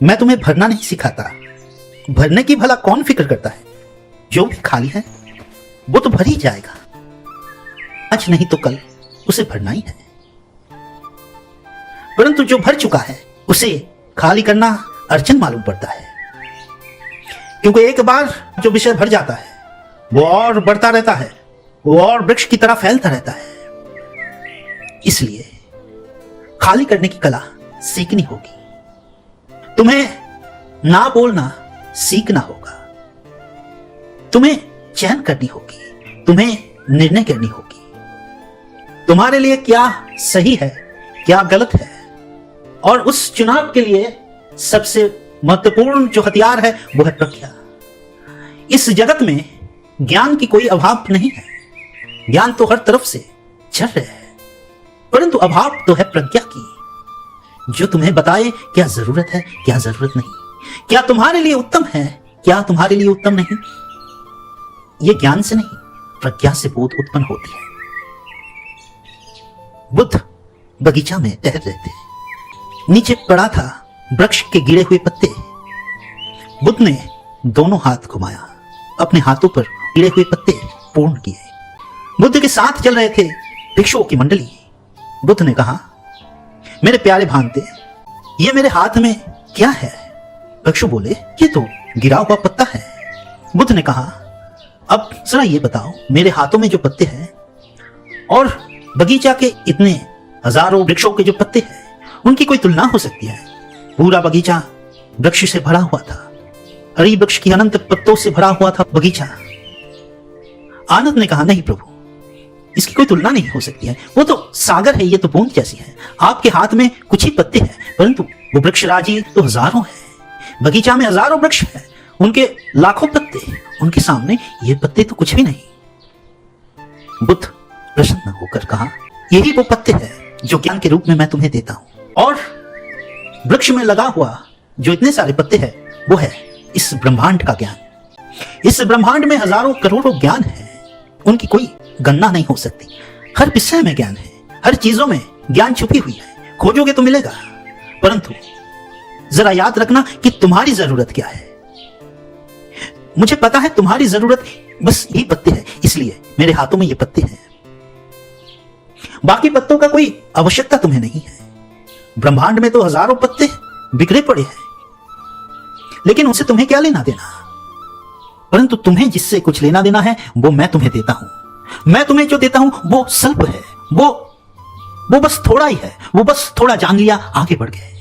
मैं तुम्हें भरना नहीं सिखाता, भरने की भला कौन फिक्र करता है। जो भी खाली है वो तो भर ही जाएगा, आज नहीं तो कल उसे भरना ही है। परंतु जो भर चुका है उसे खाली करना अड़चन मालूम पड़ता है, क्योंकि एक बार जो विषय भर जाता है वो और बढ़ता रहता है, वो और वृक्ष की तरह फैलता रहता है। इसलिए खाली करने की कला सीखनी होगी। तुम्हें ना बोलना सीखना होगा, तुम्हें चयन करनी होगी, तुम्हें निर्णय करनी होगी। तुम्हारे लिए क्या सही है क्या गलत है, और उस चुनाव के लिए सबसे महत्वपूर्ण जो हथियार है वो है प्रज्ञा। इस जगत में ज्ञान की कोई अभाव नहीं है, ज्ञान तो हर तरफ से झर रहे है, परंतु अभाव तो है प्रज्ञा की, जो तुम्हें बताए क्या जरूरत है क्या जरूरत नहीं, क्या तुम्हारे लिए उत्तम है क्या तुम्हारे लिए उत्तम नहीं। यह ज्ञान से नहीं प्रज्ञा से बोध उत्पन्न होती है। बुद्ध बगीचा में टहल रहे थे, नीचे पड़ा था वृक्ष के गिरे हुए पत्ते। बुद्ध ने दोनों हाथ घुमाया, अपने हाथों पर गिरे हुए पत्ते पूर्ण किए। बुद्ध के साथ चल रहे थे भिक्षुओं की मंडली। बुद्ध ने कहा, मेरे प्यारे भांते, ये मेरे हाथ में क्या है। भिक्षु बोले, ये तो गिरा हुआ पत्ता है। बुद्ध ने कहा, अब जरा ये बताओ, मेरे हाथों में जो पत्ते हैं और बगीचा के इतने हजारों वृक्षों के जो पत्ते हैं, उनकी कोई तुलना हो सकती है। पूरा बगीचा वृक्ष से भरा हुआ था, हरी वृक्ष की अनंत पत्तों से भरा हुआ था बगीचा। आनंद ने कहा, नहीं प्रभु, इसकी कोई तुलना नहीं हो सकती है। वो तो सागर है, ये तो बूंद जैसी है। आपके हाथ में कुछ ही पत्ते हैं, परंतु वो वृक्षराजी तो हजारों हैं। बगीचा में हजारों वृक्ष हैं, उनके लाखों पत्ते, उनके सामने ये पत्ते तो कुछ भी नहीं। बुद्ध प्रसन्न होकर कहा, यही वो पत्ते हैं जो ज्ञान के रूप में मैं तुम्हें देता हूं, और वृक्ष में लगा हुआ जो इतने सारे पत्ते हैं वो है इस ब्रह्मांड का ज्ञान। इस ब्रह्मांड में हजारों करोड़ों ज्ञान है, उनकी कोई गणना नहीं हो सकती। हर विषय में ज्ञान है, हर चीजों में ज्ञान छुपी हुई है, खोजोगे तो मिलेगा। परंतु जरा याद रखना कि तुम्हारी जरूरत क्या है। मुझे पता है तुम्हारी जरूरत बस यही पत्ते हैं, इसलिए मेरे हाथों में ये पत्ते हैं। बाकी पत्तों का कोई आवश्यकता तुम्हें नहीं है। ब्रह्मांड में तो हजारों पत्ते बिखरे पड़े हैं, लेकिन उनसे तुम्हें क्या लेना देना। परंतु तुम्हें जिससे कुछ लेना देना है वो मैं तुम्हें देता हूं। मैं तुम्हें जो देता हूं वो स्वल्प है, वो बस थोड़ा ही है। वो बस थोड़ा जान लिया, आगे बढ़ गए।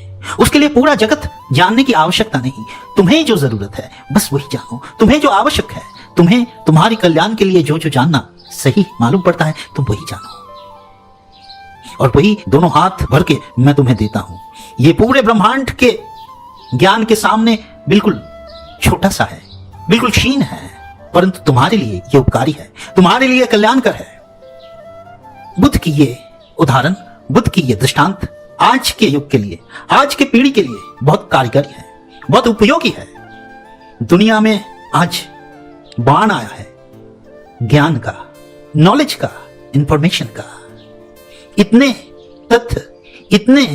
उसके लिए पूरा जगत जानने की आवश्यकता नहीं। तुम्हें जो जरूरत है बस वही जानो। तुम्हें जो आवश्यक है, तुम्हें तुम्हारी कल्याण के लिए जो जो जानना सही मालूम पड़ता है, तुम वही जानो, और वही दोनों हाथ भर के मैं तुम्हें देता हूं। ये पूरे ब्रह्मांड के ज्ञान के सामने बिल्कुल छोटा सा है, बिल्कुल क्षीण है, परंतु तुम्हारे लिए ये उपकारी है, तुम्हारे लिए कल्याणकर है। बुद्ध की ये उदाहरण, बुद्ध की ये दृष्टांत आज के युग के लिए, आज के पीढ़ी के लिए बहुत कारगर है, बहुत उपयोगी है। दुनिया में आज बाण आया है ज्ञान का, नॉलेज का, इंफॉर्मेशन का। इतने तथ्य, इतने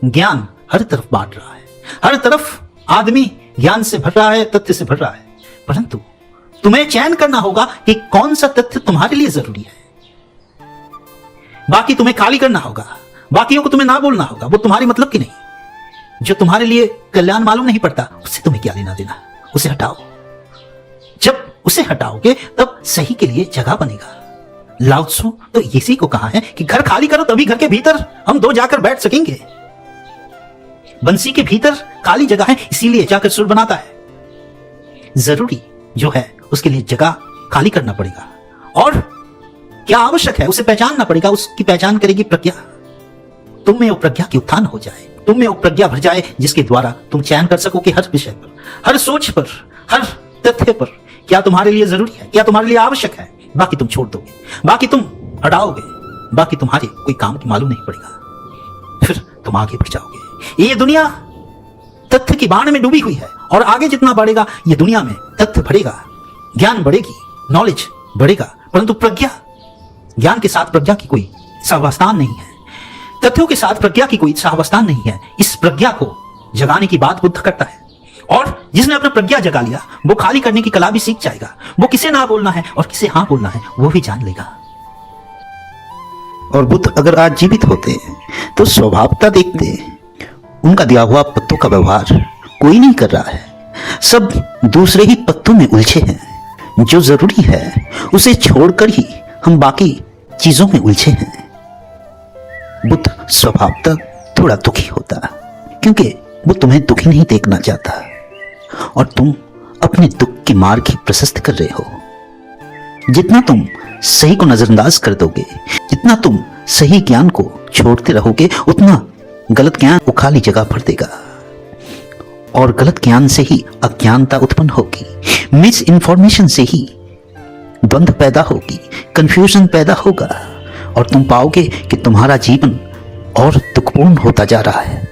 ज्ञान हर तरफ बांट रहा है, हर तरफ आदमी ज्ञान से भर रहा है, तथ्य से भर रहा है। परंतु तुम्हें चयन करना होगा कि कौन सा तथ्य तुम्हारे लिए जरूरी है। बाकी तुम्हें खाली करना होगा, बाकियों को तुम्हें ना बोलना होगा, वो तुम्हारी मतलब की नहीं। जो तुम्हारे लिए कल्याण मालूम नहीं पड़ता, उससे तुम्हें क्या लेना देना, उसे हटाओ। जब उसे हटाओगे तब सही के लिए जगह बनेगा। लाओ त्सु तो इसी को कहा है कि घर खाली करो, तभी घर के भीतर हम दो जाकर बैठ सकेंगे। बंसी के भीतर खाली जगह है, इसीलिए जाकर सुर बनाता है। जरूरी जो है उसके लिए जगह खाली करना पड़ेगा, और क्या आवश्यक है उसे पहचानना पड़ेगा। उसकी पहचान करेगी प्रज्ञा। तुम में वो प्रज्ञा की उत्थान हो जाए, तुम में वो प्रज्ञा भर जाए, जिसके द्वारा तुम चयन कर सको कि हर विषय पर, हर सोच पर, हर तथ्य पर क्या तुम्हारे लिए जरूरी है, क्या तुम्हारे लिए आवश्यक है। बाकी तुम छोड़ दोगे, बाकी तुम हटाओगे, बाकी तुम्हारे कोई काम की मालूम नहीं पड़ेगा, फिर तुम आगे बढ़ जाओगे। ये दुनिया तथ्य की बाण में डूबी हुई है, और आगे जितना बढ़ेगा ये दुनिया में तथ्य बढ़ेगा, ज्ञान बढ़ेगी, नॉलेज बढ़ेगा, परंतु प्रज्ञा, ज्ञान के साथ प्रज्ञा की कोई सहवास्तान नहीं है, तथ्यों के साथ प्रज्ञा की कोई सहवास्तान नहीं है। इस प्रज्ञा को जगाने की बात बुद्ध करता है, और जिसने अपना प्रज्ञा जगा लिया वो खाली करने की कला भी सीख जाएगा। वो किसे ना बोलना है और किसे हाँ बोलना है वो भी जान लेगा। और बुद्ध अगर आज जीवित होते तो स्वभावता देखते उनका दिया हुआ पत्तों का व्यवहार कोई नहीं कर रहा है, सब दूसरे ही पत्तों में उलझे हैं। जो जरूरी है उसे छोड़कर ही हम बाकी चीजों में उलझे हैं। बुद्ध स्वभावतः थोड़ा दुखी होता क्योंकि वो तुम्हें दुखी नहीं देखना चाहता, और तुम अपने दुख के मार्ग ही प्रशस्त कर रहे हो। जितना तुम सही को नजरअंदाज कर दोगे, जितना तुम सही ज्ञान को छोड़ते रहोगे, उतना गलत ज्ञान वो खाली जगह भर देगा, और गलत ज्ञान से ही अज्ञानता उत्पन्न होगी, मिस इन्फॉर्मेशन से ही द्वंद्व पैदा होगी, कंफ्यूजन पैदा होगा, और तुम पाओगे कि तुम्हारा जीवन और दुखपूर्ण होता जा रहा है।